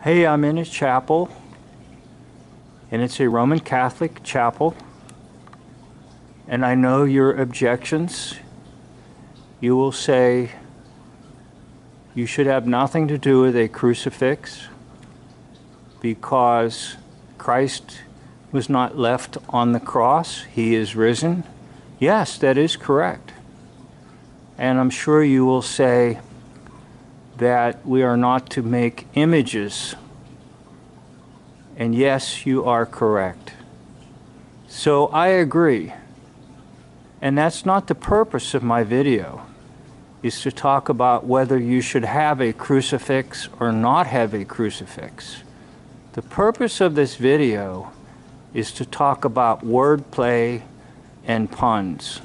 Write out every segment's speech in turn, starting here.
Hey, I'm in a chapel, and it's a Roman Catholic chapel, and I know your objections. You will say you should have nothing to do with a crucifix because Christ was not left on the cross. He is risen. Yes, that is correct. And I'm sure you will say that we are not to make images. And yes, you are correct. So I agree. And that's not the purpose of my video, is to talk about whether you should have a crucifix or not have a crucifix. The purpose of this video is to talk about wordplay and puns.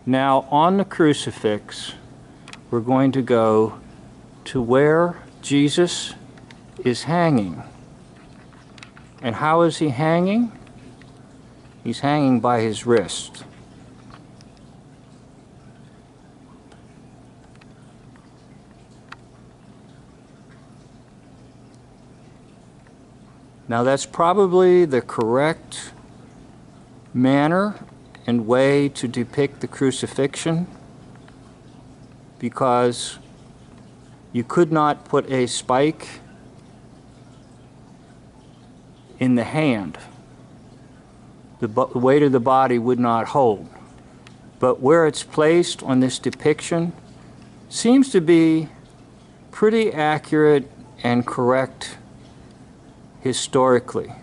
Now, on the crucifix, we're going to go to where Jesus is hanging. And how is he hanging? He's hanging by his wrist. Now that's probably the correct manner and way to depict the crucifixion, because you could not put a spike in the hand. The weight of the body would not hold. But where it's placed on this depiction seems to be pretty accurate and correct historically.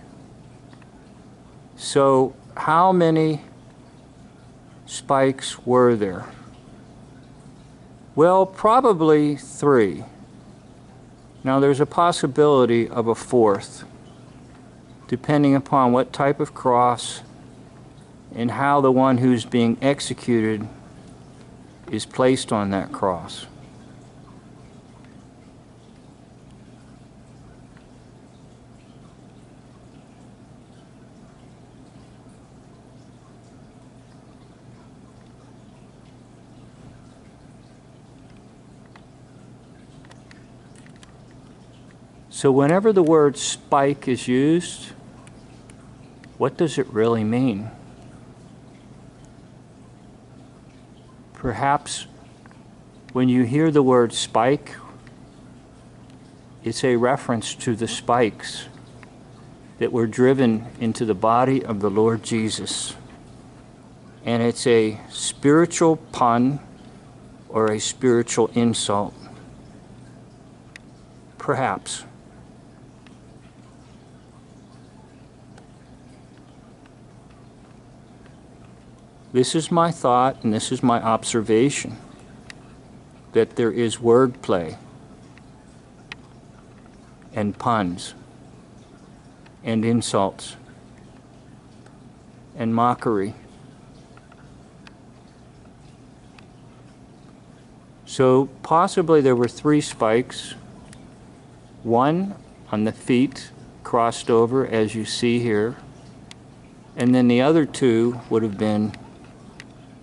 So how many spikes were there? Well, probably 3. Now there's a possibility of a 4th, depending upon what type of cross and how the one who's being executed is placed on that cross. So whenever the word spike is used, what does it really mean? Perhaps when you hear the word spike, it's a reference to the spikes that were driven into the body of the Lord Jesus. And it's a spiritual pun or a spiritual insult. Perhaps. This is my thought and this is my observation, that there is wordplay and puns and insults and mockery. So possibly there were 3 spikes, one on the feet crossed over as you see here, and then the other 2 would have been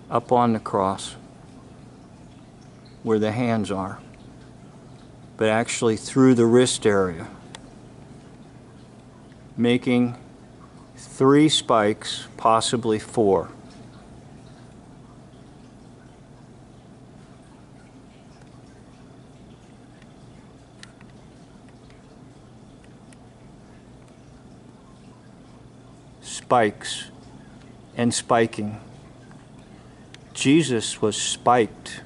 up on the cross where the hands are, but actually through the wrist area, making 3 spikes, possibly 4. Spikes and spiking. Jesus was spiked.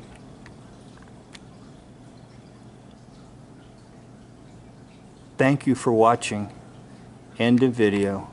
Thank you for watching. End of video.